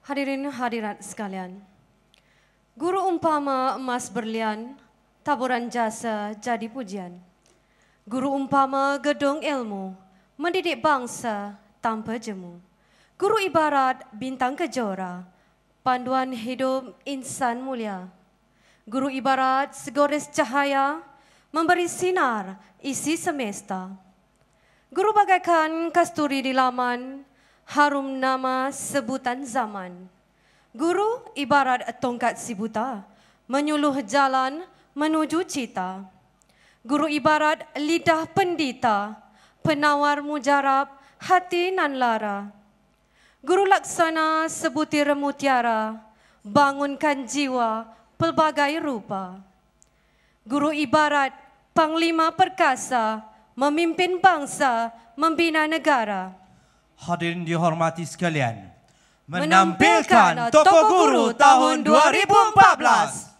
Hadirin hadirat sekalian, guru umpama emas berlian, taburan jasa jadi pujian. Guru umpama gedung ilmu, mendidik bangsa tanpa jemu. Guru ibarat bintang kejora, panduan hidup insan mulia. Guru ibarat segores cahaya, memberi sinar isi semesta. Guru bagaikan kasturi di laman, harum nama sebutan zaman. Guru ibarat tongkat si buta, menyuluh jalan menuju cita. Guru ibarat lidah pendita, penawar mujarab hati nan lara. Guru laksana sebutir mutiara, bangunkan jiwa pelbagai rupa. Guru ibarat panglima perkasa, memimpin bangsa, membina negara. Hadirin dihormati sekalian, menampilkan tokoh guru tahun 2014.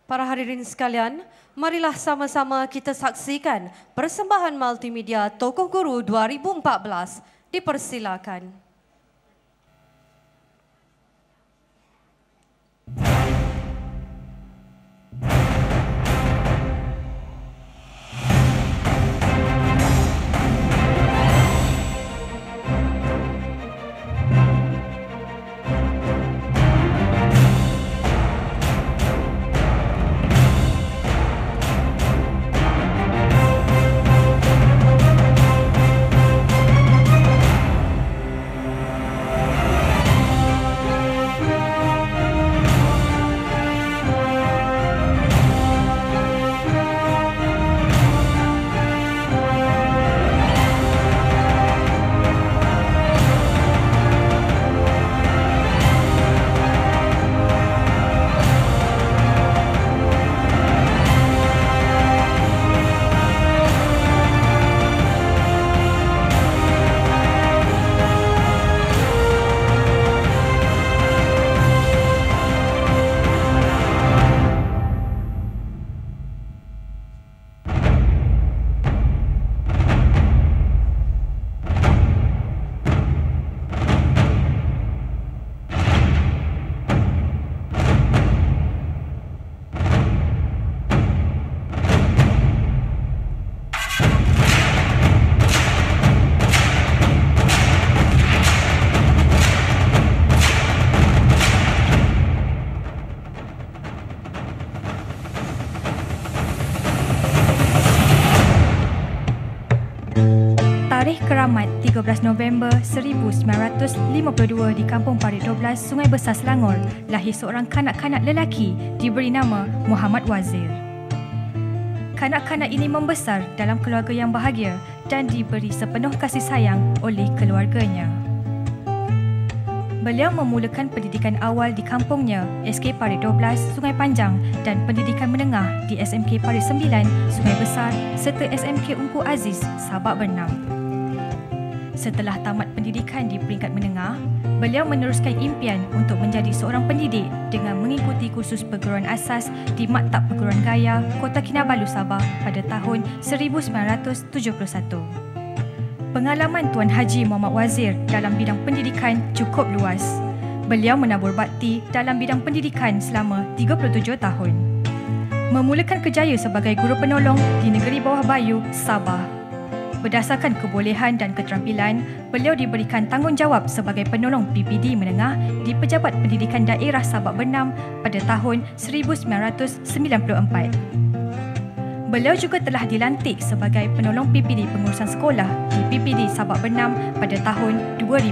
Para hadirin sekalian, marilah sama-sama kita saksikan persembahan multimedia Tokoh Guru 2014. Dipersilakan. Tarikh keramat 13 November 1952 di Kampung Parit 12, Sungai Besar, Selangor, lahir seorang kanak-kanak lelaki diberi nama Muhammad Wazir. Kanak-kanak ini membesar dalam keluarga yang bahagia dan diberi sepenuh kasih sayang oleh keluarganya. Beliau memulakan pendidikan awal di kampungnya, SK Parit 12, Sungai Panjang, dan pendidikan menengah di SMK Parit 9, Sungai Besar, serta SMK Ungku Aziz, Sabak Bernam. Setelah tamat pendidikan di peringkat menengah, beliau meneruskan impian untuk menjadi seorang pendidik dengan mengikuti kursus perguruan asas di Maktab Perguruan Gaya, Kota Kinabalu, Sabah pada tahun 1971. Pengalaman Tuan Haji Muhammad Wazir dalam bidang pendidikan cukup luas. Beliau menabur bakti dalam bidang pendidikan selama 37 tahun. Memulakan kerjaya sebagai guru penolong di Negeri Bawah Bayu, Sabah. Berdasarkan kebolehan dan keterampilan, beliau diberikan tanggungjawab sebagai penolong PPD menengah di Pejabat Pendidikan Daerah Sabak Bernam pada tahun 1994. Beliau juga telah dilantik sebagai penolong PPD pengurusan sekolah di PPD Sabak Bernam pada tahun 2000.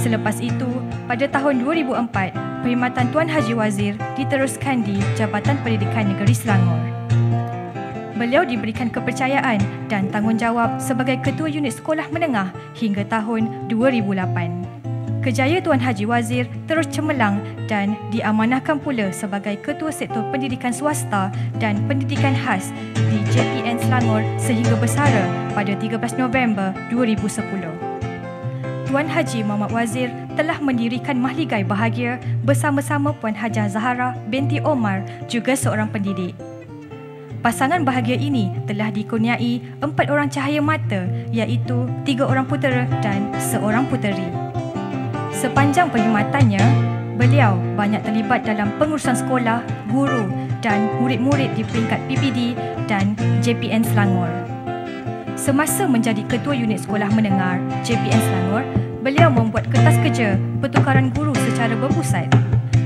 Selepas itu, pada tahun 2004, perkhidmatan Tuan Haji Wazir diteruskan di Jabatan Pendidikan Negeri Selangor. Beliau diberikan kepercayaan dan tanggungjawab sebagai Ketua Unit Sekolah Menengah hingga tahun 2008. Kejayaan Tuan Haji Wazir terus cemerlang dan diamanahkan pula sebagai Ketua Sektor Pendidikan Swasta dan Pendidikan Khas di JPN Selangor sehingga bersara pada 13 November 2010. Tuan Haji Muhammad Wazir telah mendirikan Mahligai Bahagia bersama-sama Puan Hajah Zahara binti Omar, juga seorang pendidik. Pasangan bahagia ini telah dikurniai 4 orang cahaya mata, iaitu 3 orang putera dan 1 puteri. Sepanjang perkhidmatannya, beliau banyak terlibat dalam pengurusan sekolah, guru dan murid-murid di peringkat PPD dan JPN Selangor. Semasa menjadi Ketua Unit Sekolah Menengah JPN Selangor, beliau membuat kertas kerja pertukaran guru secara berpusat.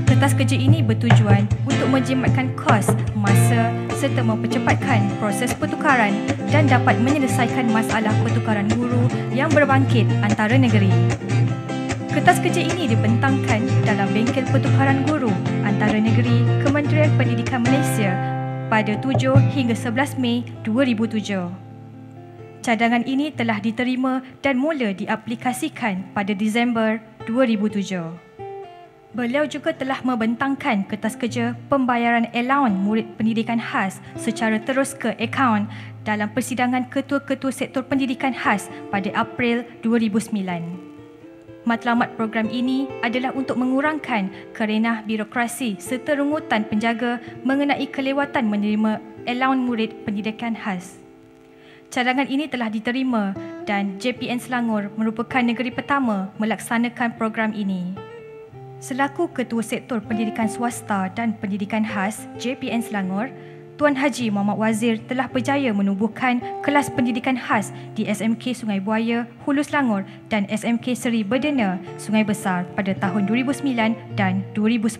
Kertas kerja ini bertujuan untuk menjimatkan kos, masa serta mempercepatkan proses pertukaran dan dapat menyelesaikan masalah pertukaran guru yang berbangkit antara negeri. Kertas kerja ini dibentangkan dalam bengkel pertukaran guru antara negeri Kementerian Pendidikan Malaysia pada 7 hingga 11 Mei 2007. Cadangan ini telah diterima dan mula diaplikasikan pada Disember 2007. Beliau juga telah membentangkan kertas kerja pembayaran allowance murid pendidikan khas secara terus ke akaun dalam persidangan Ketua-Ketua Sektor Pendidikan Khas pada April 2009. Matlamat program ini adalah untuk mengurangkan kerenah birokrasi serta rungutan penjaga mengenai kelewatan menerima allowance murid pendidikan khas. Cadangan ini telah diterima dan JPN Selangor merupakan negeri pertama melaksanakan program ini. Selaku Ketua Sektor Pendidikan Swasta dan Pendidikan Khas JPN Selangor, Tuan Haji Muhammad Wazir telah berjaya menubuhkan kelas pendidikan khas di SMK Sungai Buaya, Hulu Selangor dan SMK Seri Berdena, Sungai Besar pada tahun 2009 dan 2010.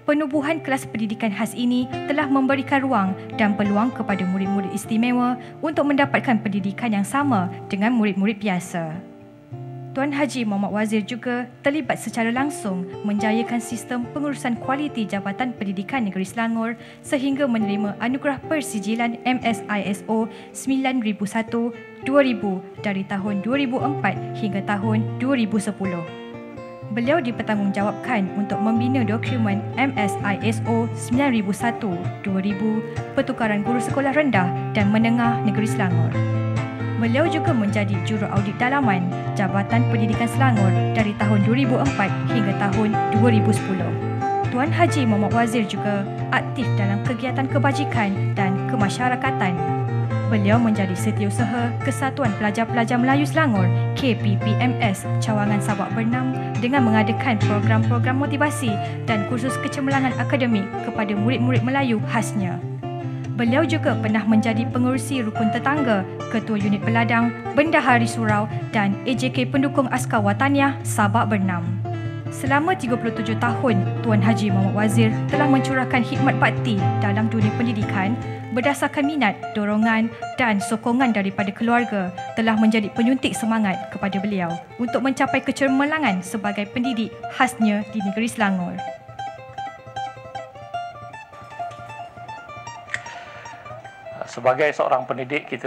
Penubuhan kelas pendidikan khas ini telah memberikan ruang dan peluang kepada murid-murid istimewa untuk mendapatkan pendidikan yang sama dengan murid-murid biasa. Tuan Haji Muhammad Wazir juga terlibat secara langsung menjayakan sistem pengurusan kualiti Jabatan Pendidikan Negeri Selangor sehingga menerima anugerah persijilan MSISO 9001-2000 dari tahun 2004 hingga tahun 2010. Beliau dipertanggungjawabkan untuk membina dokumen MSISO 9001-2000 pertukaran guru sekolah rendah dan menengah Negeri Selangor. Beliau juga menjadi juru audit dalaman Jabatan Pendidikan Selangor dari tahun 2004 hingga tahun 2010. Tuan Haji Muhammad Wazir juga aktif dalam kegiatan kebajikan dan kemasyarakatan. Beliau menjadi setiausaha Kesatuan Pelajar-Pelajar Melayu Selangor KPPMS Cawangan Sabak Bernam dengan mengadakan program-program motivasi dan kursus kecemerlangan akademik kepada murid-murid Melayu khasnya. Beliau juga pernah menjadi pengerusi Rukun Tetangga, Ketua Unit Peladang, Bendahari Surau dan AJK Pendukung Askar Wataniah Sabak Bernam. Selama 37 tahun, Tuan Haji Muhammad Wazir telah mencurahkan khidmat bakti dalam dunia pendidikan berdasarkan minat, dorongan dan sokongan daripada keluarga telah menjadi penyuntik semangat kepada beliau untuk mencapai kecemerlangan sebagai pendidik khasnya di negeri Selangor. Sebagai seorang pendidik, kita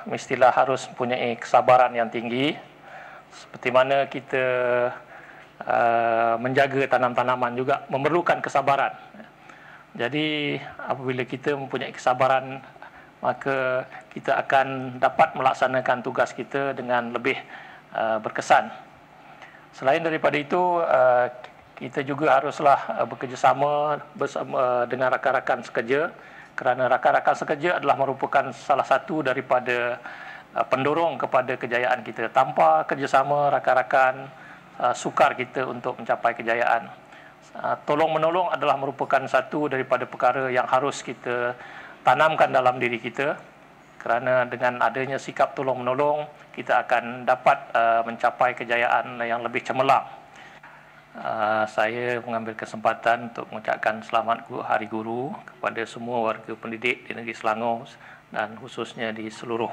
mestilah harus mempunyai kesabaran yang tinggi. Seperti mana kita menjaga tanam-tanaman juga memerlukan kesabaran. Jadi apabila kita mempunyai kesabaran, maka kita akan dapat melaksanakan tugas kita dengan lebih berkesan. Selain daripada itu, kita juga haruslah bekerjasama bersama dengan rakan-rakan sekerja, kerana rakan-rakan sekerja adalah merupakan salah satu daripada pendorong kepada kejayaan kita. Tanpa kerjasama rakan-rakan, sukar kita untuk mencapai kejayaan. Tolong-menolong adalah merupakan satu daripada perkara yang harus kita tanamkan dalam diri kita, kerana dengan adanya sikap tolong-menolong, kita akan dapat mencapai kejayaan yang lebih cemerlang. Saya mengambil kesempatan untuk mengucapkan selamat Hari Guru kepada semua warga pendidik di negeri Selangor dan khususnya di seluruh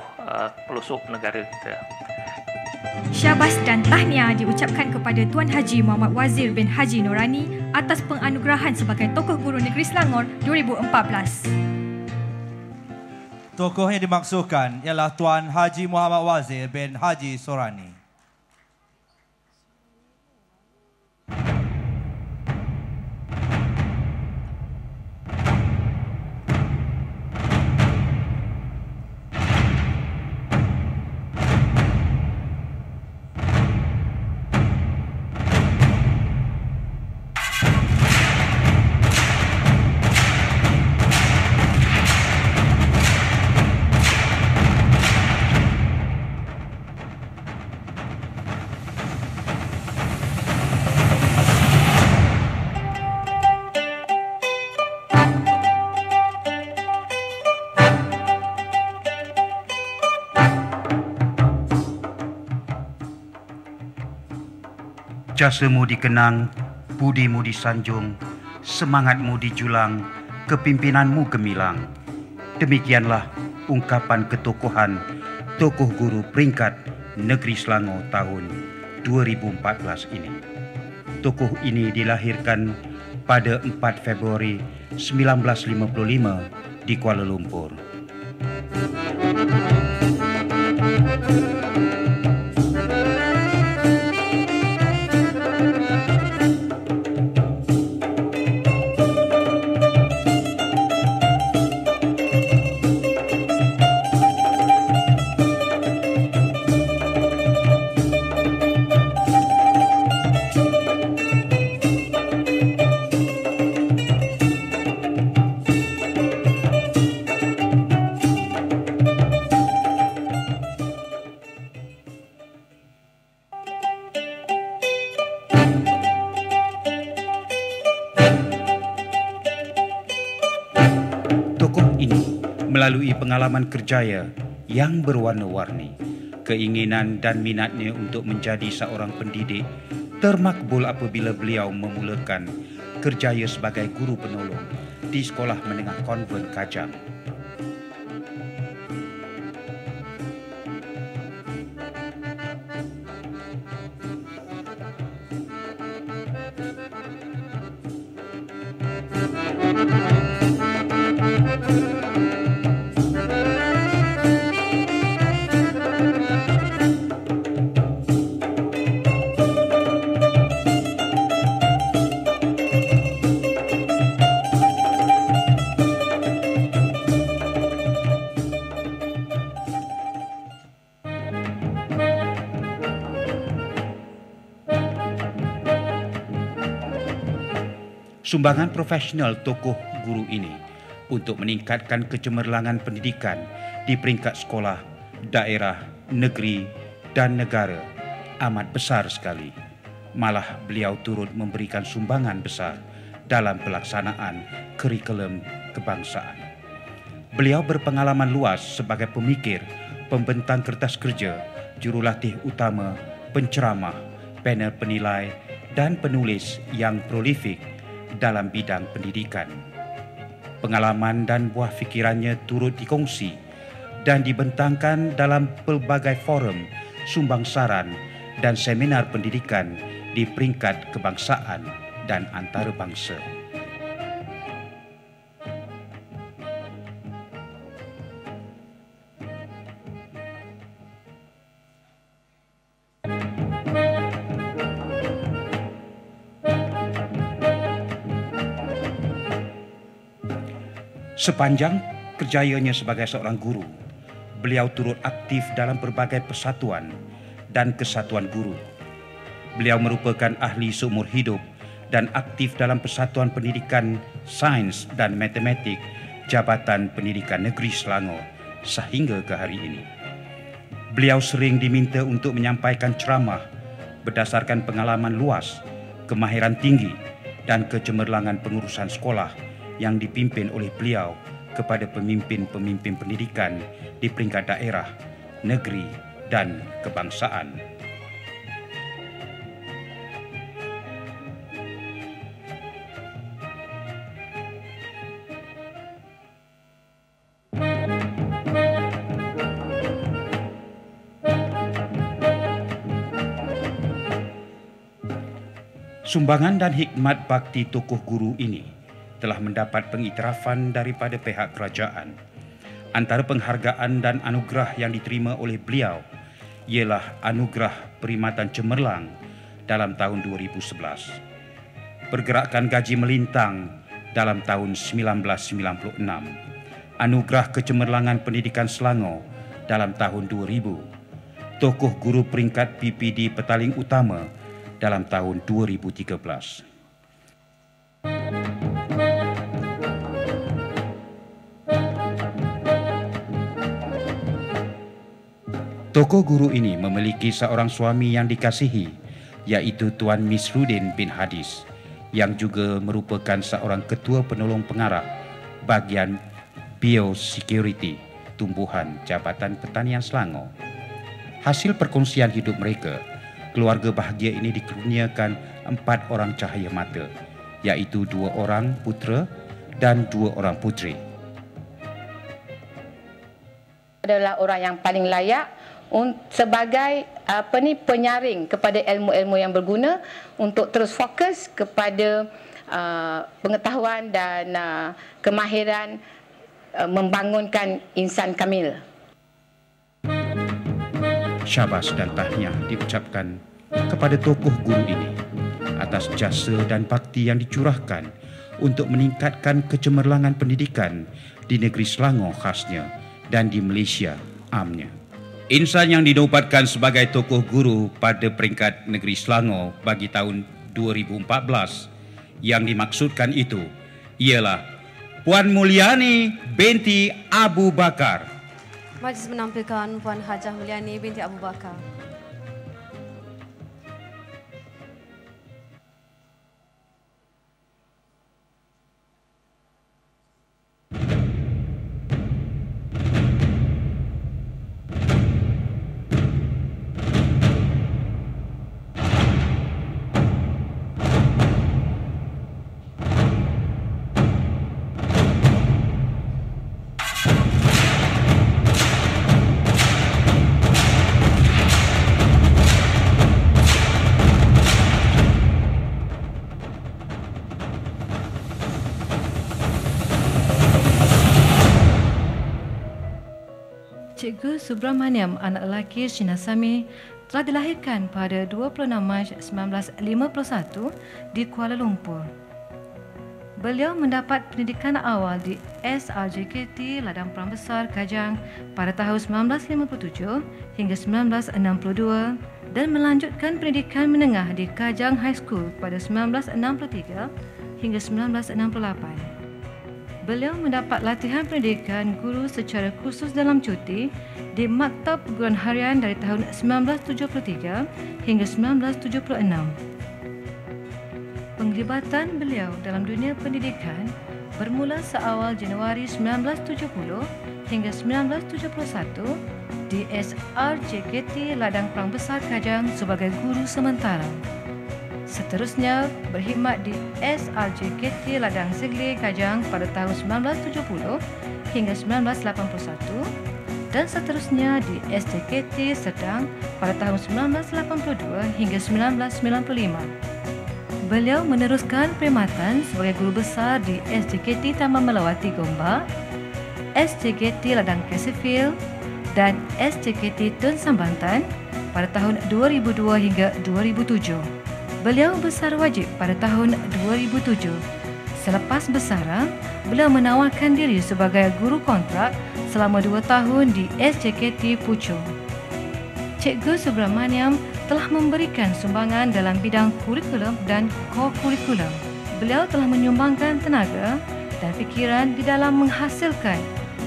pelosok negara kita. Syabas dan tahniah diucapkan kepada Tuan Haji Muhammad Wazir bin Haji Norani atas penganugerahan sebagai Tokoh Guru Negeri Selangor 2014. Tokoh yang dimaksudkan ialah Tuan Haji Muhammad Wazir bin Haji Sorani. Jasamu dikenang, budimu disanjung, semangatmu dijulang, kepimpinanmu gemilang. Demikianlah ungkapan ketokohan Tokoh Guru peringkat Negeri Selangor tahun 2014 ini. Tokoh ini dilahirkan pada 4 Februari 1955 di Kuala Lumpur. Melalui pengalaman kerjaya yang berwarna-warni, keinginan dan minatnya untuk menjadi seorang pendidik termakbul apabila beliau memulakan kerjaya sebagai guru penolong di Sekolah Menengah Konvent Kajang. Sumbangan profesional tokoh guru ini untuk meningkatkan kecemerlangan pendidikan di peringkat sekolah, daerah, negeri dan negara amat besar sekali. Malah beliau turut memberikan sumbangan besar dalam pelaksanaan kurikulum kebangsaan. Beliau berpengalaman luas sebagai pemikir, pembentang kertas kerja, jurulatih utama, penceramah, panel penilai dan penulis yang prolifik dalam bidang pendidikan. Pengalaman dan buah fikirannya turut dikongsi dan dibentangkan dalam pelbagai forum, sumbangsaran dan seminar pendidikan di peringkat kebangsaan dan antarabangsa. Sepanjang kerjayanya sebagai seorang guru, beliau turut aktif dalam berbagai persatuan dan kesatuan guru. Beliau merupakan ahli seumur hidup dan aktif dalam Persatuan Pendidikan Sains dan Matematik Jabatan Pendidikan Negeri Selangor sehingga ke hari ini. Beliau sering diminta untuk menyampaikan ceramah berdasarkan pengalaman luas, kemahiran tinggi dan kecemerlangan pengurusan sekolah yang dipimpin oleh beliau kepada pemimpin-pemimpin pendidikan di peringkat daerah, negeri dan kebangsaan. Sumbangan dan hikmat bakti tokoh guru ini telah mendapat pengiktirafan daripada pihak kerajaan. Antara penghargaan dan anugerah yang diterima oleh beliau ialah Anugerah Perkhidmatan Cemerlang dalam tahun 2011, Pergerakan Gaji Melintang dalam tahun 1996, Anugerah Kecemerlangan Pendidikan Selangor dalam tahun 2000, Tokoh Guru Peringkat PPD Petaling Utama dalam tahun 2013. Tokoh guru ini memiliki seorang suami yang dikasihi, iaitu Tuan Misrudin bin Hadis, yang juga merupakan seorang ketua penolong pengarah bahagian Biosecurity Tumbuhan Jabatan Pertanian Selangor. Hasil perkongsian hidup mereka, keluarga bahagia ini dikurniakan 4 orang cahaya mata, iaitu 2 orang putera dan 2 orang puteri. Adalah orang yang paling layak sebagai penyaring kepada ilmu-ilmu yang berguna untuk terus fokus kepada pengetahuan dan kemahiran membangunkan insan kamil. Syabas dan tahniah diucapkan kepada tokoh guru ini atas jasa dan bakti yang dicurahkan untuk meningkatkan kecemerlangan pendidikan di negeri Selangor khasnya dan di Malaysia amnya. Insan yang dinobatkan sebagai tokoh guru pada peringkat negeri Selangor bagi tahun 2014 yang dimaksudkan itu ialah Puan Mulyani binti Abu Bakar. Majlis menampilkan Puan Hajah Mulyani binti Abu Bakar. Cikgu Subramaniam, anak lelaki Sinasami, telah dilahirkan pada 26 Mac 1951 di Kuala Lumpur. Beliau mendapat pendidikan awal di SRJKT Ladang Perang Besar Kajang pada tahun 1957 hingga 1962 dan melanjutkan pendidikan menengah di Kajang High School pada 1963 hingga 1968. Beliau mendapat latihan pendidikan guru secara khusus dalam cuti di Maktab Perguruan Harian dari tahun 1973 hingga 1976. Penglibatan beliau dalam dunia pendidikan bermula seawal Januari 1970 hingga 1971 di SRJKT Ladang Perang Besar Kajang sebagai guru sementara. Seterusnya berkhidmat di SRJKT Ladang Segli Kajang pada tahun 1970 hingga 1981 dan seterusnya di SJKT Sedang pada tahun 1982 hingga 1995. Beliau meneruskan perkhidmatan sebagai guru besar di SJKT Taman Melawati Gombak, SJKT Ladang Caseyfield dan SJKT Tun Sambantan pada tahun 2002 hingga 2007. Beliau besar wajib pada tahun 2007. Selepas bersara, beliau menawarkan diri sebagai guru kontrak selama 2 tahun di SJKT Puchong. Cikgu Subramaniam telah memberikan sumbangan dalam bidang kurikulum dan co-kurikulum. Beliau telah menyumbangkan tenaga dan fikiran di dalam menghasilkan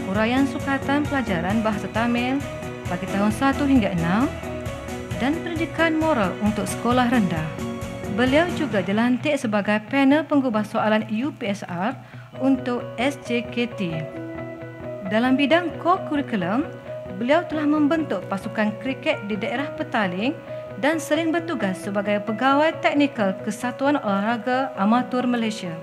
huraian sukatan pelajaran bahasa Tamil bagi tahun 1 hingga 6 dan pendidikan moral untuk sekolah rendah. Beliau juga dilantik sebagai panel penggubah soalan UPSR untuk SJKT. Dalam bidang co-curriculum, beliau telah membentuk pasukan kriket di daerah Petaling dan sering bertugas sebagai pegawai teknikal Kesatuan Olahraga Amatur Malaysia.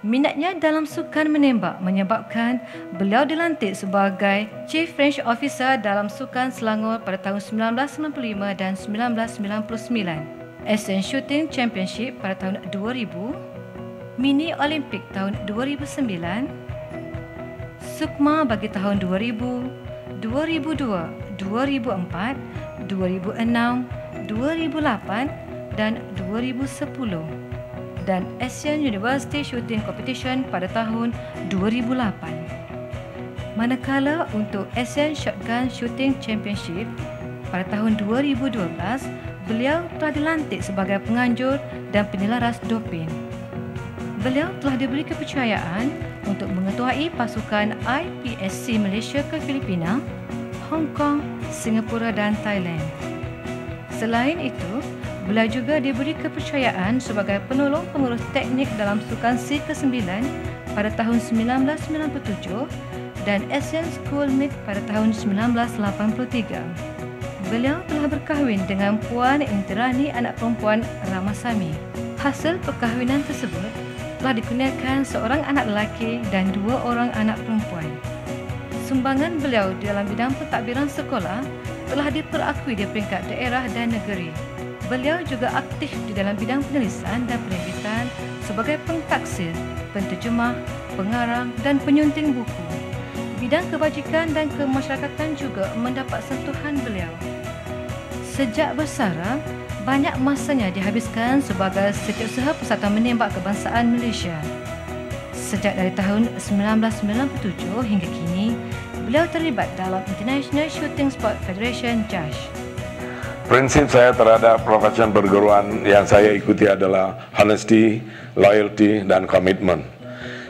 Minatnya dalam sukan menembak menyebabkan beliau dilantik sebagai Chief Range Officer dalam Sukan Selangor pada tahun 1995 dan 1999, Asian Shooting Championship pada tahun 2000, Mini Olimpik tahun 2009, Sukma bagi tahun 2000, 2002, 2004, 2006, 2008 dan 2010 dan Asian University Shooting Competition pada tahun 2008. Manakala untuk Asian Shotgun Shooting Championship pada tahun 2012, beliau telah dilantik sebagai penganjur dan penyelaras doping. Beliau telah diberi kepercayaan untuk mengetuai pasukan IPSC Malaysia ke Filipina, Hong Kong, Singapura dan Thailand. Selain itu, beliau juga diberi kepercayaan sebagai penolong pengurus teknik dalam Sukan C ke-9 pada tahun 1997 dan Asian School Meet pada tahun 1983. Beliau telah berkahwin dengan Puan Intirani anak perempuan Ramasamy. Hasil perkahwinan tersebut telah dikurniakan seorang anak lelaki dan 2 orang anak perempuan. Sumbangan beliau dalam bidang pentadbiran sekolah telah diperakui di peringkat daerah dan negeri. Beliau juga aktif di dalam bidang penulisan dan penerbitan sebagai pentaksir, penterjemah, pengarang dan penyunting buku. Bidang kebajikan dan kemasyarakatan juga mendapat sentuhan beliau. Sejak bersara, banyak masanya dihabiskan sebagai setiausaha Persatuan Menembak Kebangsaan Malaysia. Sejak dari tahun 1997 hingga kini, beliau terlibat dalam International Shooting Sport Federation JASH. Prinsip saya terhadap profesi perguruan yang saya ikuti adalah honesty, loyalty, dan komitmen.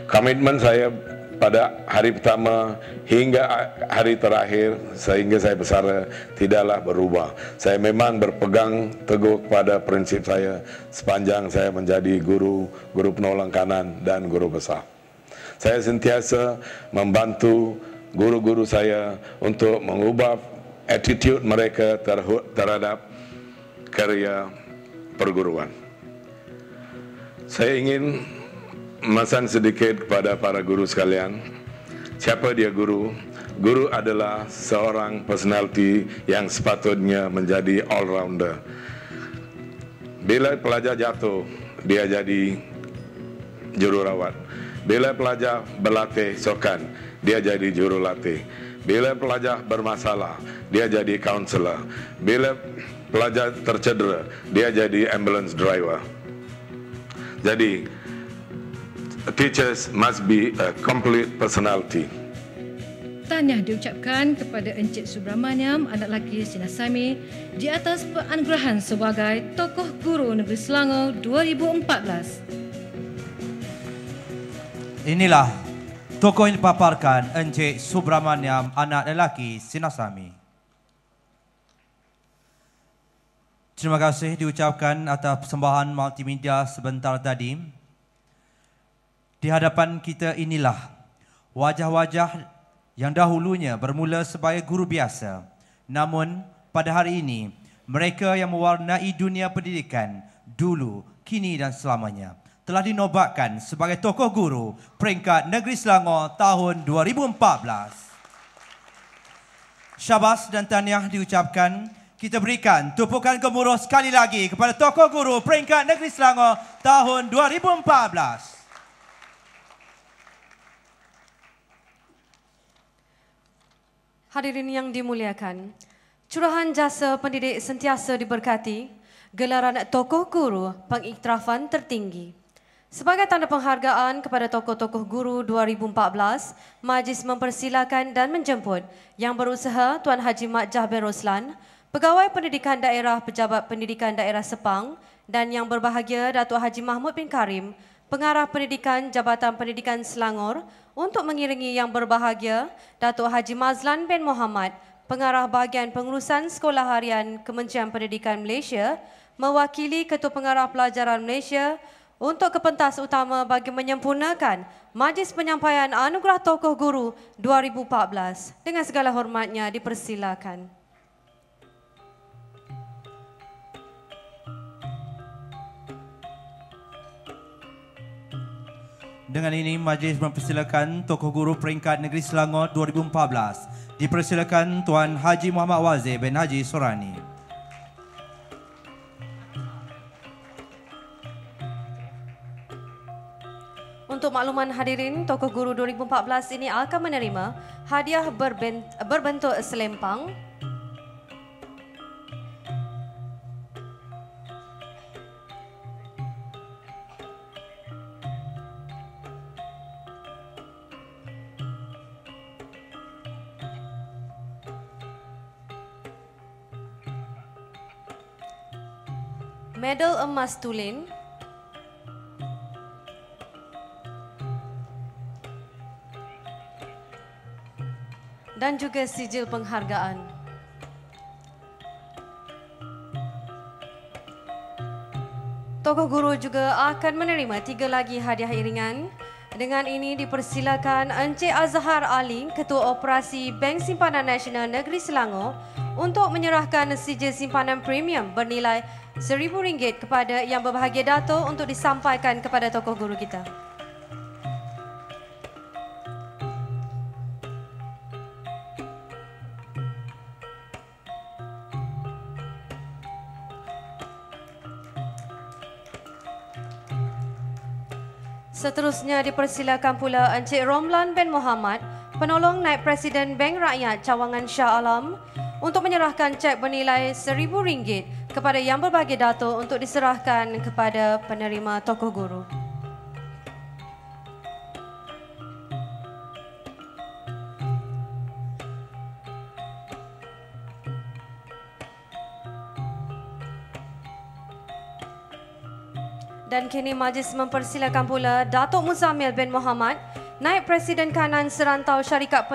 Komitmen saya pada hari pertama hingga hari terakhir sehingga saya bersara tidaklah berubah. Saya memang berpegang teguh pada prinsip saya sepanjang saya menjadi guru penolong kanan dan guru besar. Saya sentiasa membantu guru-guru saya untuk mengubah attitude mereka terhadap karya perguruan. Saya ingin memesan sedikit kepada para guru sekalian. Siapa dia guru? Guru adalah seorang personality yang sepatutnya menjadi all-rounder. Bila pelajar jatuh, dia jadi jururawat. Bila pelajar berlatih sukan, dia jadi jurulatih. Bila pelajar bermasalah, dia jadi kaunselor. Bila pelajar tercedera, dia jadi ambulance driver. Jadi, teachers must be a complete personality. Tahniah diucapkan kepada Encik Subramaniam, anak lelaki Sinasamy, di atas penganugerahan sebagai Tokoh Guru Negeri Selangor 2014. Inilah tokoh yang dipaparkan Encik Subramaniam, anak lelaki Sinasamy. Terima kasih diucapkan atas persembahan multimedia sebentar tadi. Di hadapan kita inilah wajah-wajah yang dahulunya bermula sebagai guru biasa. Namun pada hari ini, mereka yang mewarnai dunia pendidikan dulu, kini dan selamanya telah dinobatkan sebagai tokoh guru peringkat Negeri Selangor tahun 2014. Syabas dan tahniah diucapkan. Kita berikan tumpukan gemuruh sekali lagi kepada tokoh guru peringkat Negeri Selangor tahun 2014. Hadirin yang dimuliakan, curahan jasa pendidik sentiasa diberkati, gelaran tokoh guru pengiktirafan tertinggi. Sebagai tanda penghargaan kepada tokoh-tokoh guru 2014, Majlis mempersilakan dan menjemput Yang Berusaha Tuan Haji Mat Jahbir Roslan, Pegawai Pendidikan Daerah Pejabat Pendidikan Daerah Sepang, dan Yang Berbahagia Datuk Haji Mahmud bin Karim, Pengarah Pendidikan Jabatan Pendidikan Selangor, untuk mengiringi Yang Berbahagia Datuk Haji Mazlan bin Muhammad, Pengarah Bahagian Pengurusan Sekolah Harian Kementerian Pendidikan Malaysia, mewakili Ketua Pengarah Pelajaran Malaysia untuk ke pentas utama bagi menyempurnakan Majlis Penyampaian Anugerah Tokoh Guru 2014. Dengan segala hormatnya dipersilakan. Dengan ini, majlis mempersilakan Tokoh Guru Peringkat Negeri Selangor 2014. Dipersilakan Tuan Haji Muhammad Wazir bin Haji Surani. Untuk makluman hadirin, Tokoh Guru 2014 ini akan menerima hadiah berbentuk selempang, medal emas tulen, dan juga sijil penghargaan. Tokoh Guru juga akan menerima 3 lagi hadiah iringan. Dengan ini dipersilakan Encik Azhar Ali, Ketua Operasi Bank Simpanan Nasional Negeri Selangor, untuk menyerahkan sijil simpanan premium bernilai RM1,000 kepada Yang Berbahagia Dato' untuk disampaikan kepada Tokoh Guru kita. Seterusnya dipersilakan pula Encik Romlan bin Muhammad, penolong Naib Presiden Bank Rakyat Cawangan Shah Alam, untuk menyerahkan cek bernilai RM1,000 kepada Yang Berbahagia Dato' untuk diserahkan kepada penerima Tokoh Guru. Dan kini majlis mempersilakan pula Datuk Muzamil bin Muhammad, Naib Presiden Kanan Serantau Syarikat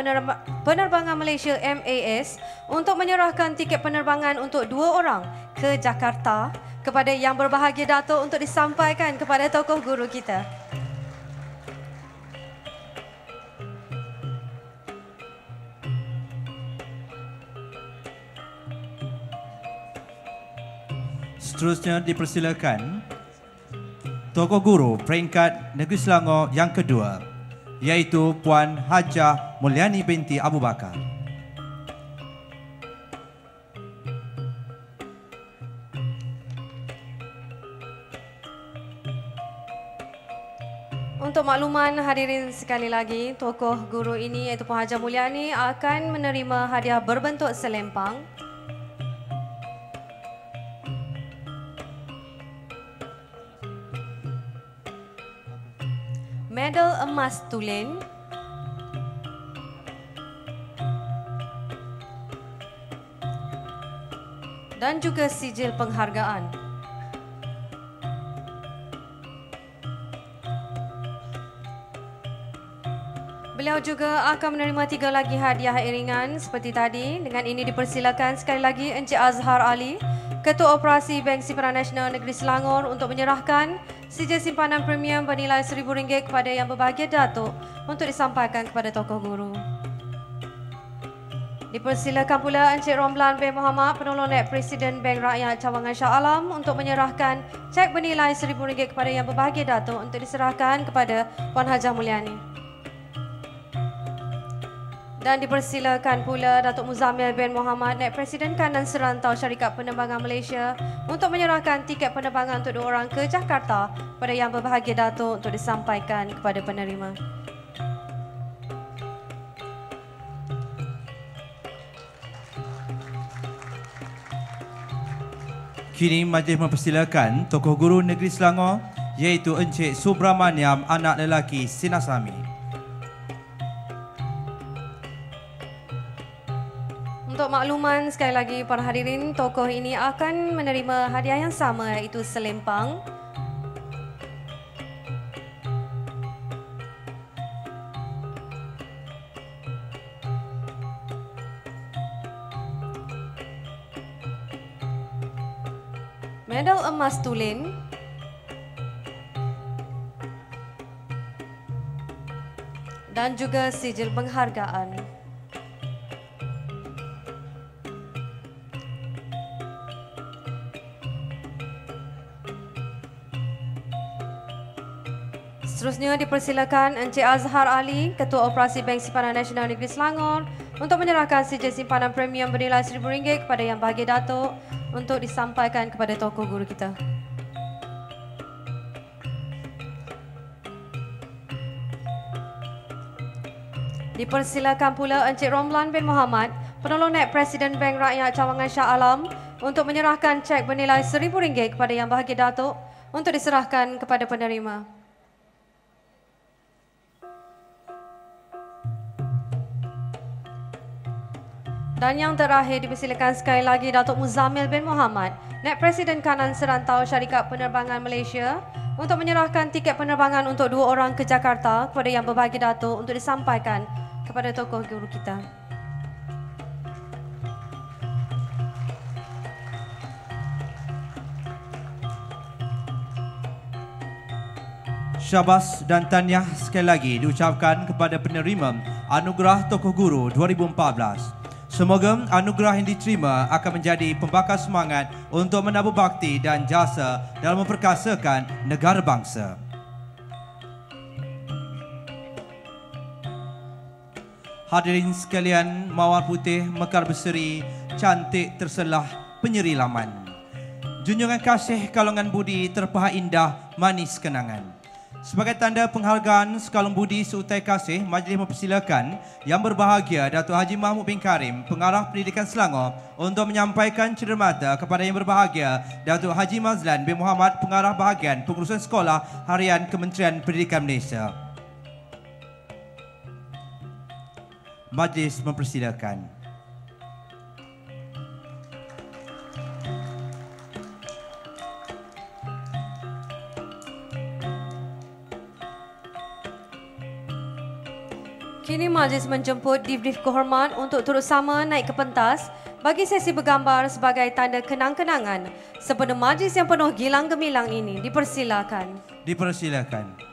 Penerbangan Malaysia MAS, untuk menyerahkan tiket penerbangan untuk 2 orang ke Jakarta kepada Yang Berbahagia Dato' untuk disampaikan kepada Tokoh Guru kita. Seterusnya dipersilakan Tokoh Guru Peringkat Negeri Selangor yang kedua, iaitu Puan Hajah Mulyani binti Abu Bakar. Untuk makluman hadirin sekali lagi, Tokoh Guru ini iaitu Puan Hajah Mulyani akan menerima hadiah berbentuk selempang, medal emas tulen, dan juga sijil penghargaan. Beliau juga akan menerima 3 lagi hadiah iringan seperti tadi. Dengan ini dipersilakan sekali lagi Encik Azhar Ali, Ketua Operasi Bank Simpanan Nasional Negeri Selangor, untuk menyerahkan sijil simpanan premium bernilai RM1,000 kepada Yang Berbahagia Dato' untuk disampaikan kepada Tokoh Guru. Dipersilakan pula Encik Romlan bin Muhammad, penolong Naib Presiden Bank Rakyat Cawangan Shah Alam, untuk menyerahkan cek bernilai RM1,000 kepada Yang Berbahagia Dato' untuk diserahkan kepada Puan Hajah Mulyani. Dan dipersilakan pula Datuk Muzamil bin Muhammad, Naib Presiden Kanan Serantau Syarikat Penerbangan Malaysia, untuk menyerahkan tiket penerbangan untuk 2 orang ke Jakarta pada Yang Berbahagia Dato' untuk disampaikan kepada penerima. Kini majlis mempersilakan Tokoh Guru Negeri Selangor, iaitu Encik Subramaniam, anak lelaki Sinasami. Untuk makluman sekali lagi para hadirin, tokoh ini akan menerima hadiah yang sama, iaitu selempang, medal emas tulen, dan juga sijil penghargaan. Seterusnya dipersilakan Encik Azhar Ali, Ketua Operasi Bank Simpanan Nasional Negeri Selangor untuk menyerahkan sijil simpanan premium bernilai RM1,000 kepada Yang Berbahagia Datuk untuk disampaikan kepada tokoh guru kita. Dipersilakan pula Encik Romlan bin Muhammad, Penolong Naib Presiden Bank Rakyat Cawangan Shah Alam untuk menyerahkan cek bernilai RM1,000 kepada Yang Berbahagia Datuk untuk diserahkan kepada penerima. Dan yang terakhir dipersilakan sekali lagi Datuk Muzamil bin Muhammad, Naib Presiden Kanan Serantau Syarikat Penerbangan Malaysia untuk menyerahkan tiket penerbangan untuk 2 orang ke Jakarta kepada Yang Berbahagia Datuk untuk disampaikan kepada tokoh guru kita. Syabas dan tahniah sekali lagi diucapkan kepada penerima Anugerah Tokoh Guru 2014. Semoga anugerah yang diterima akan menjadi pembakar semangat untuk menabur bakti dan jasa dalam memperkasakan negara bangsa. Hadirin sekalian, mawar putih mekar berseri, cantik terselah penyeri laman. Junjungan kasih kalongan budi terpahat indah manis kenangan. Sebagai tanda penghargaan sekalung budi seutai kasih, majlis mempersilakan Yang Berbahagia Datuk Haji Mahmud bin Karim, Pengarah Pendidikan Selangor untuk menyampaikan cenderamata kepada Yang Berbahagia Datuk Haji Mazlan bin Muhammad, Pengarah Bahagian Pengurusan Sekolah Harian Kementerian Pendidikan Malaysia. Majlis mempersilakan. Kini majlis menjemput Div-Div Kehormat untuk turut sama naik ke pentas bagi sesi bergambar sebagai tanda kenang-kenangan sebelum majlis yang penuh gilang gemilang ini. Dipersilakan. Dipersilakan.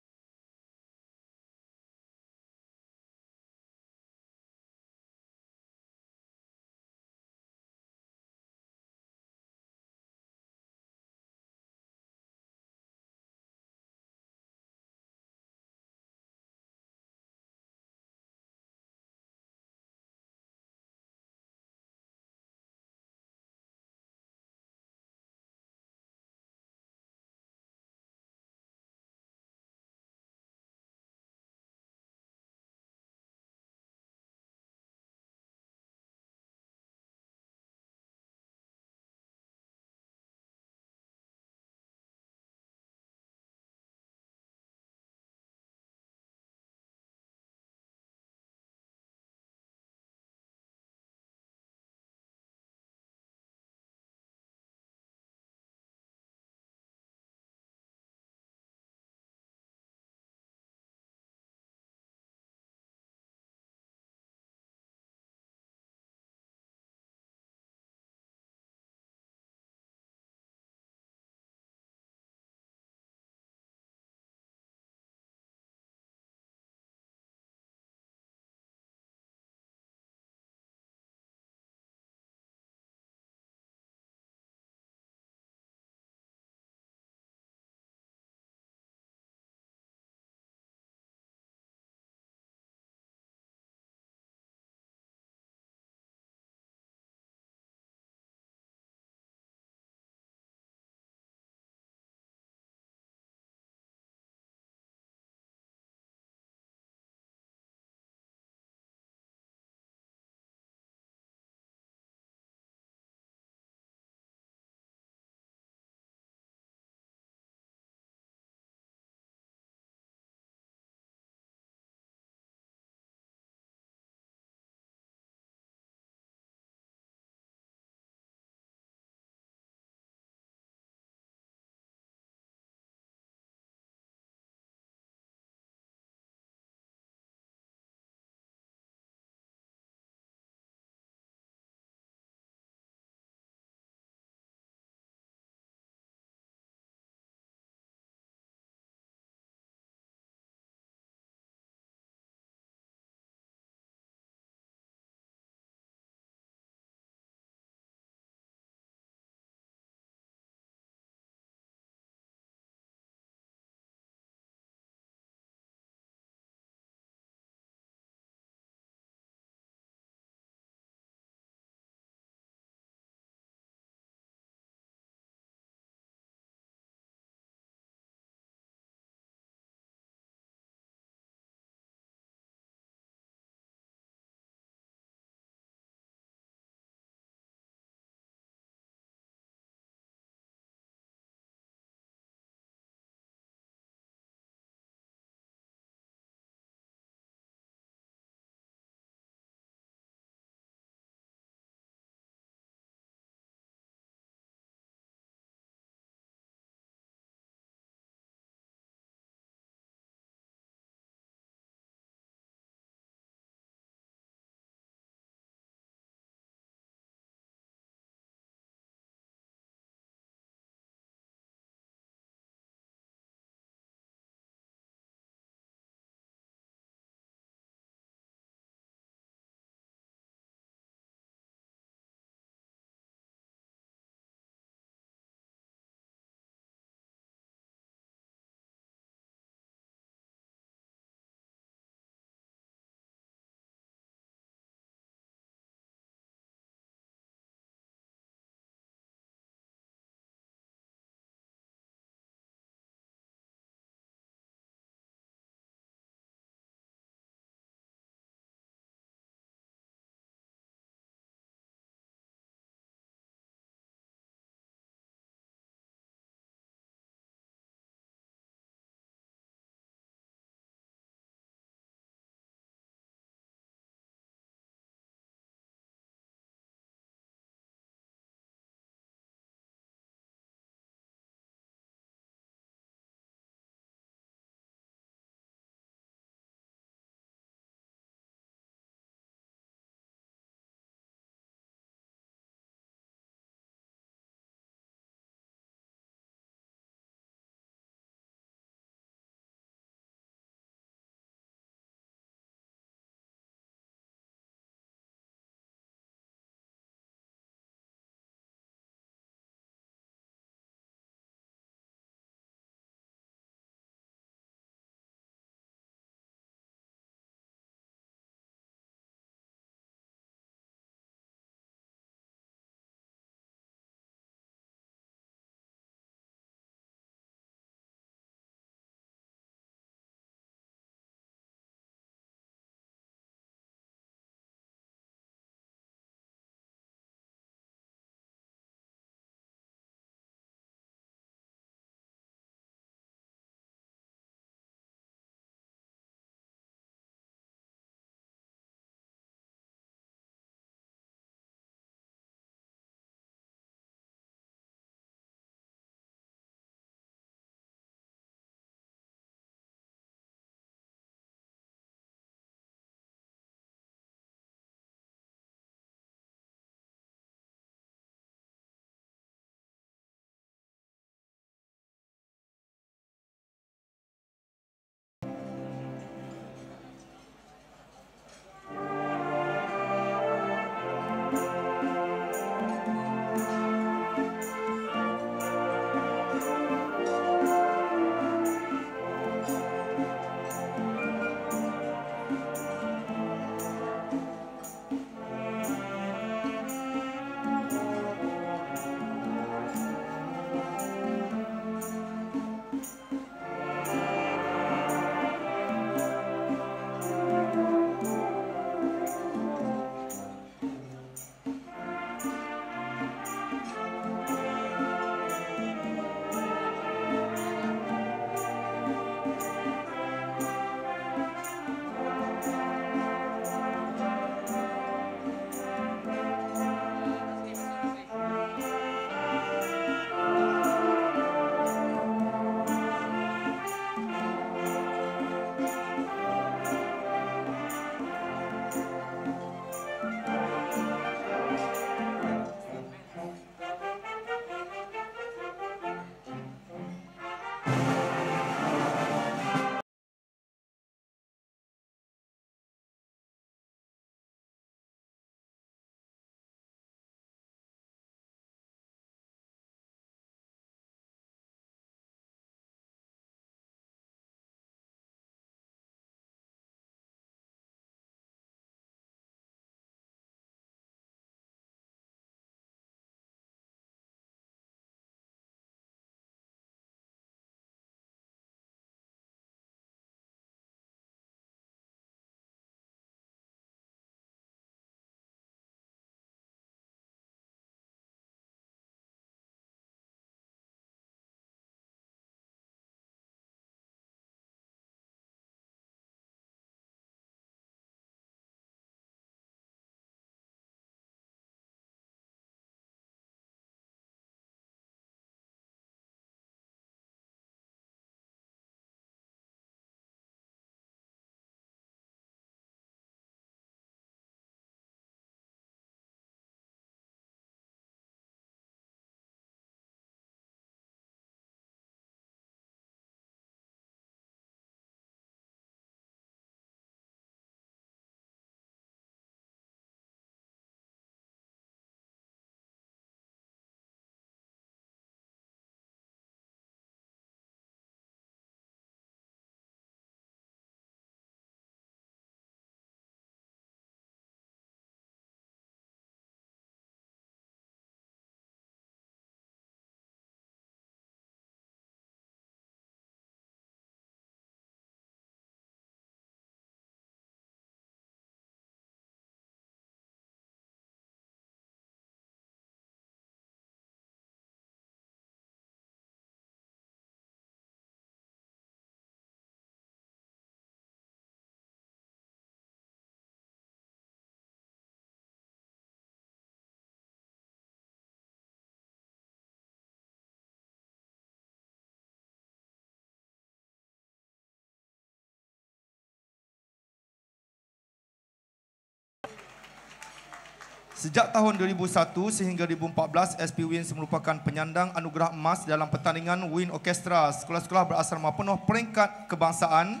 Sejak tahun 2001 sehingga 2014, SP Wins merupakan penyandang anugerah emas dalam pertandingan Win Orkestra sekolah-sekolah berasrama penuh peringkat kebangsaan,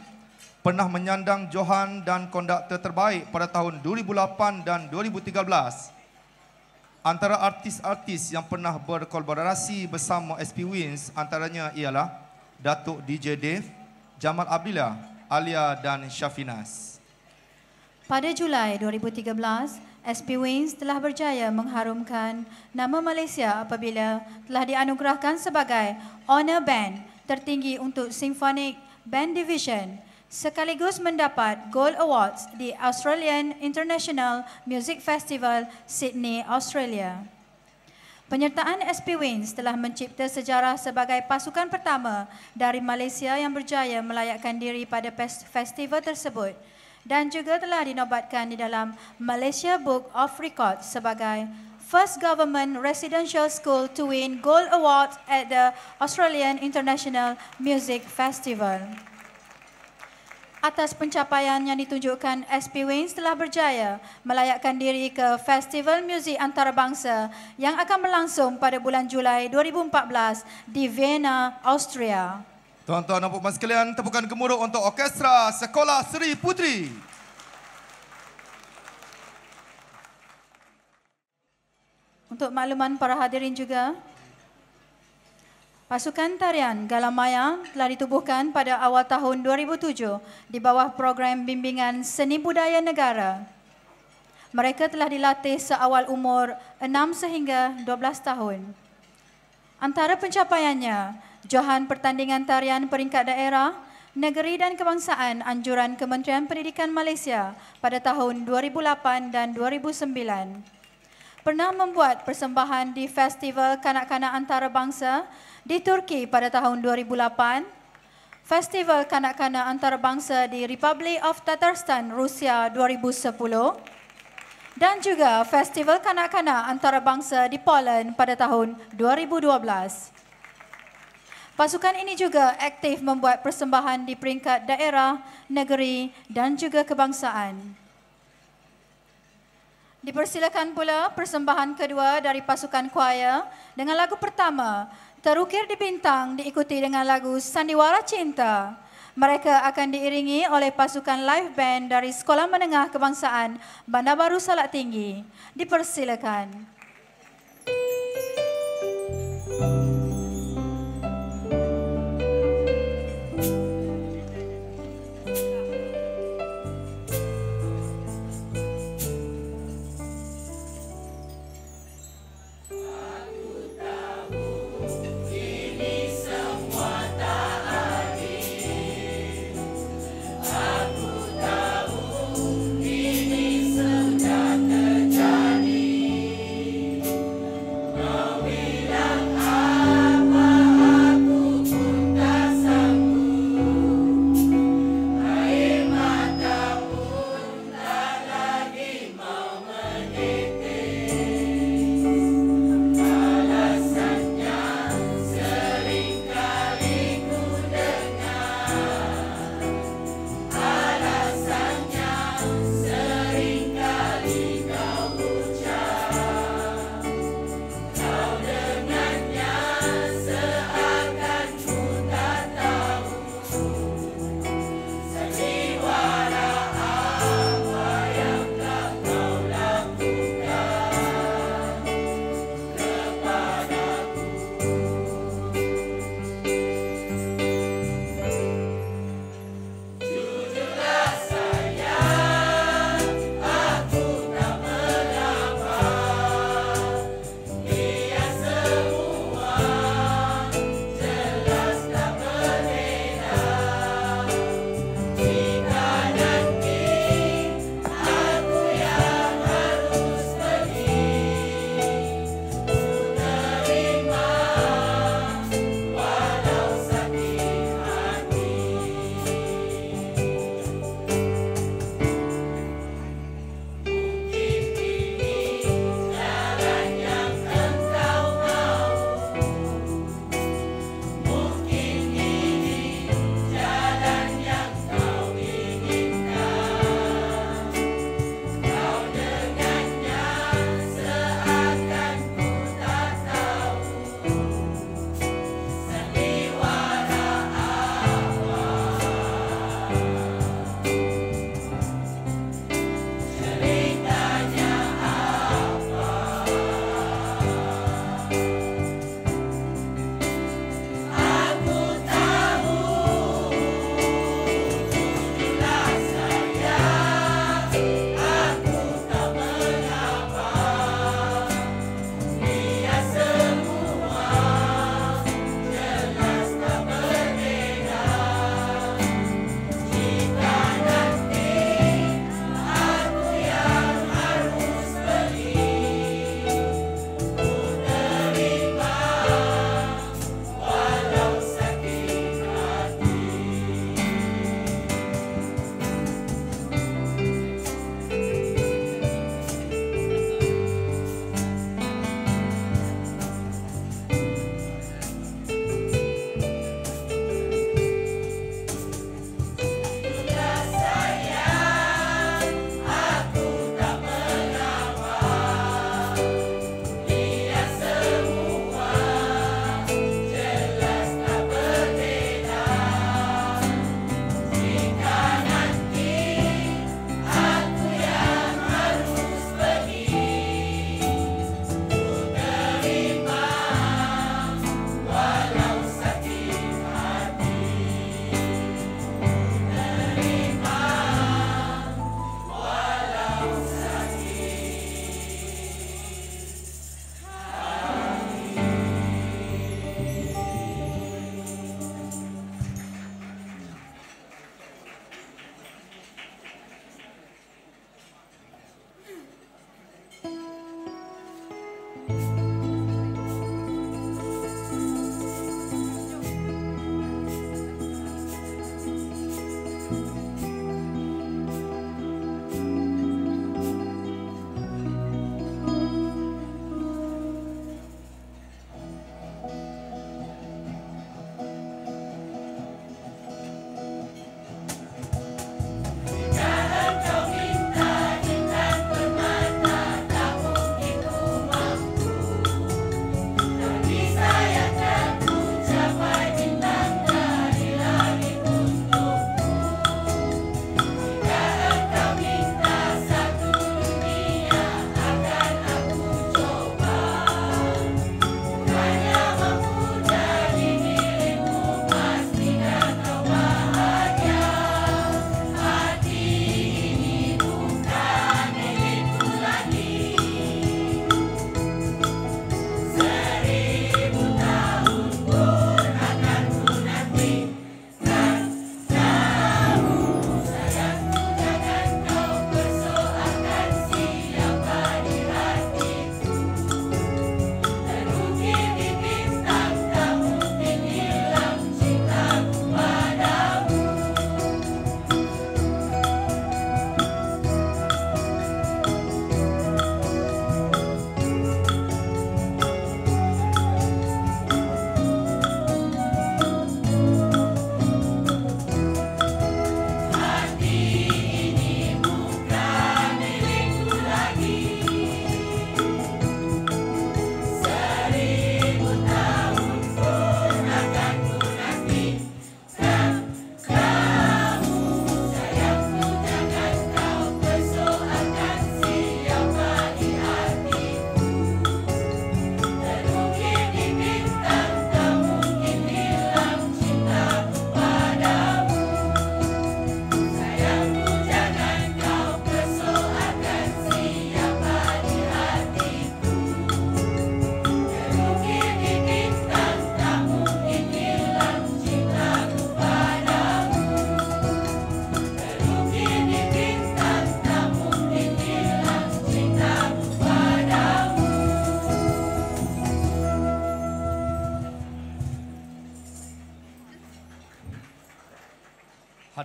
pernah menyandang Johan dan konduktor terbaik pada tahun 2008 dan 2013. Antara artis-artis yang pernah berkolaborasi bersama SP Wins antaranya ialah Datuk DJ Dave, Jamal Abdillah, Alia dan Syafinas. Pada Julai 2013, SP Wins telah berjaya mengharumkan nama Malaysia apabila telah dianugerahkan sebagai Honour Band tertinggi untuk Symphonic Band Division sekaligus mendapat Gold Awards di Australian International Music Festival, Sydney, Australia. Penyertaan SP Wins telah mencipta sejarah sebagai pasukan pertama dari Malaysia yang berjaya melayakkan diri pada festival tersebut dan juga telah dinobatkan di dalam Malaysia Book of Records sebagai first government residential school to win Gold Award at the Australian International Music Festival. Atas pencapaian yang ditunjukkan, SP Wins telah berjaya melayakkan diri ke Festival Muzik Antarabangsa yang akan berlangsung pada bulan Julai 2014 di Vienna, Austria. Tuan-tuan dan puan sekalian, tepukan gemuruh untuk Orkestra Sekolah Seri Puteri. Untuk makluman para hadirin juga, pasukan tarian Galamaya telah ditubuhkan pada awal tahun 2007 di bawah program bimbingan Seni Budaya Negara. Mereka telah dilatih seawal umur 6 sehingga 12 tahun. Antara pencapaiannya, Johan Pertandingan Tarian Peringkat Daerah, Negeri dan Kebangsaan Anjuran Kementerian Pendidikan Malaysia pada tahun 2008 dan 2009. Pernah membuat persembahan di Festival Kanak-Kanak Antarabangsa di Turki pada tahun 2008, Festival Kanak-Kanak Antarabangsa di Republic of Tatarstan, Rusia 2010, dan juga Festival Kanak-Kanak Antarabangsa di Poland pada tahun 2012. Pasukan ini juga aktif membuat persembahan di peringkat daerah, negeri dan juga kebangsaan. Dipersilakan pula persembahan kedua dari pasukan choir dengan lagu pertama, Terukir di Bintang, diikuti dengan lagu Sandiwara Cinta. Mereka akan diiringi oleh pasukan live band dari Sekolah Menengah Kebangsaan Bandar Baru Salak Tinggi. Dipersilakan. Terjadi.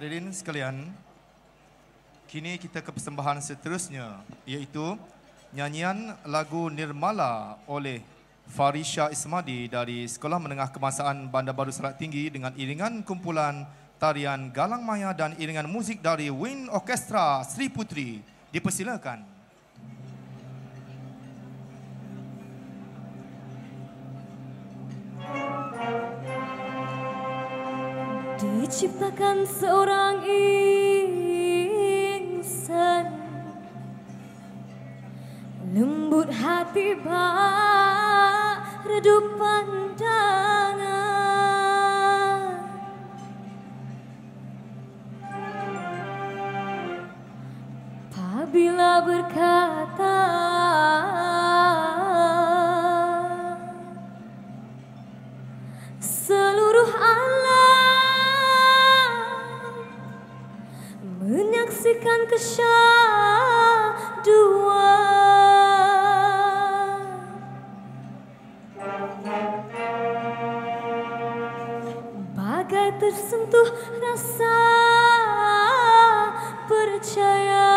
Hadirin sekalian, kini kita ke persembahan seterusnya, iaitu nyanyian lagu Nirmala oleh Farisha Ismadi dari Sekolah Menengah Kebangsaan Bandar Baru Salak Tinggi dengan iringan kumpulan tarian Galang Maya dan iringan muzik dari Wind Orchestra Sri Putri. Dipersilakan. Diciptakan seorang insan, lembut hati bak redup pandangan, apabila berkata seluruh alam menyaksikan kesyahduan, bagai tersentuh rasa percaya.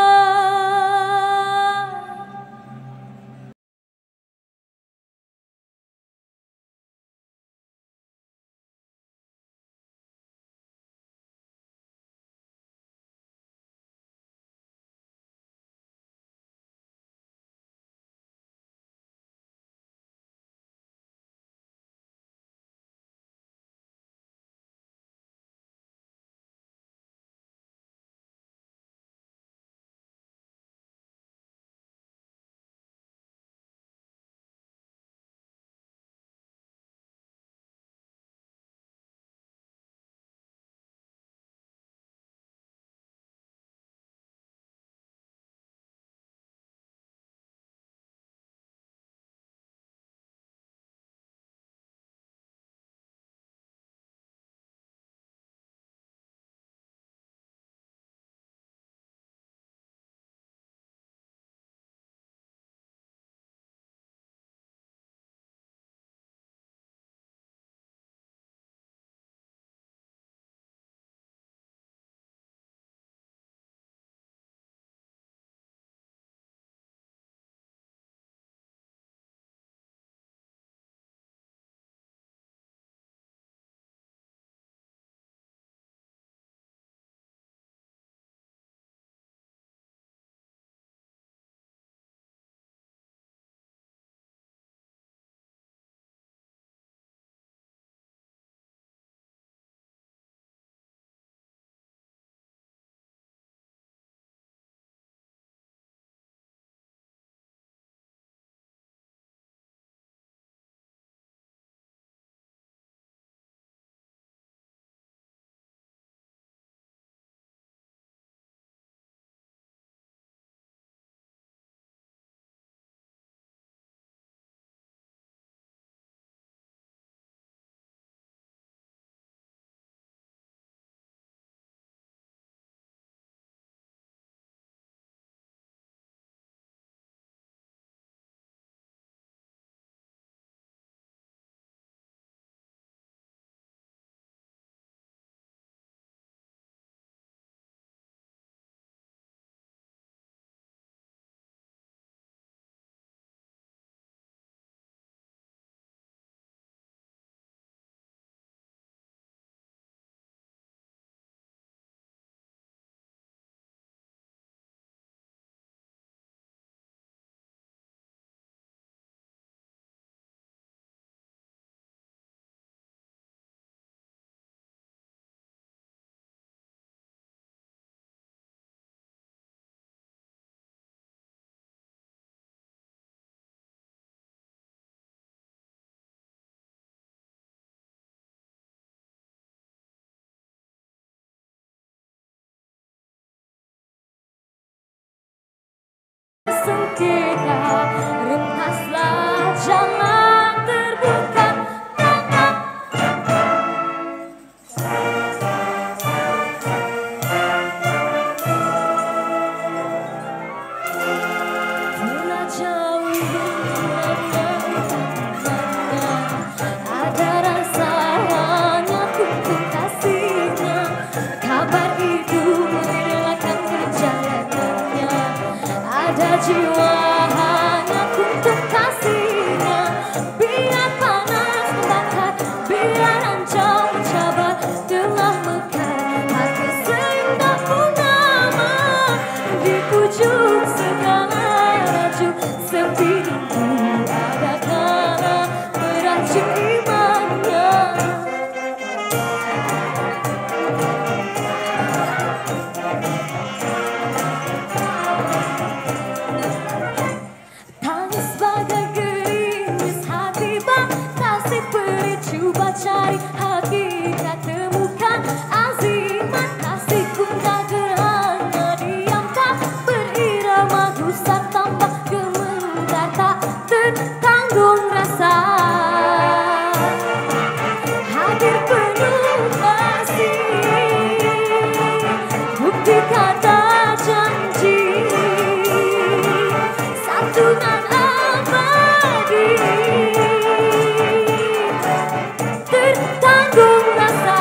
Sengketa rentaslah, jangan terbuka tangan. Telah jauh ada rasa hanya untuk kasihnya, kabar ini rindu ada kala beracun imannya. Tangis bagai gerimis hati batasi perit, cuba cari hakikat, temukan azimat kasihku tak gerhana diam tak berirama, gusar tampak gementar tak tertanggung rasa. Hadir penuh kasih, bukti kata janji, santunan abadi, tertanggung rasa.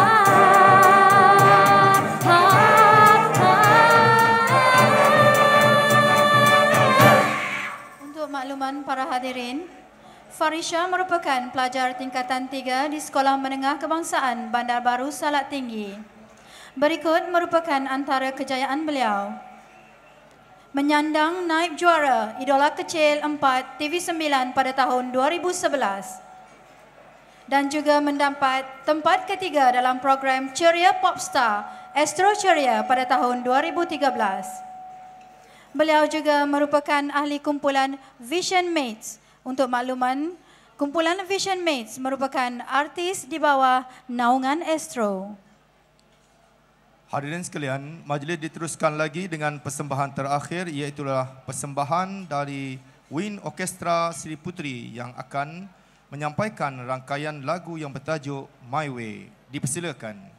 Untuk makluman para hadirin, Farisha merupakan pelajar tingkatan 3 di Sekolah Menengah Kebangsaan Bandar Baru Salak Tinggi. Berikut merupakan antara kejayaan beliau. Menyandang naib juara Idola Kecil 4 TV9 pada tahun 2011 dan juga mendapat tempat ketiga dalam program Ceria Popstar Astro Ceria pada tahun 2013. Beliau juga merupakan ahli kumpulan Vision Mates. Untuk makluman, kumpulan Vision Mates merupakan artis di bawah naungan Astro. Hadirin sekalian, majlis diteruskan lagi dengan persembahan terakhir, iaitulah persembahan dari Wind Orchestra Sri Putri yang akan menyampaikan rangkaian lagu yang bertajuk My Way. Dipersilakan.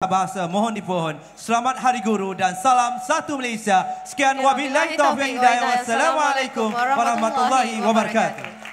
bahasa mohon dipohon. Selamat Hari Guru dan salam satu Malaysia. Sekian wabillahi taufiq hidayah. Wassalamualaikum warahmatullahi wabarakatuh.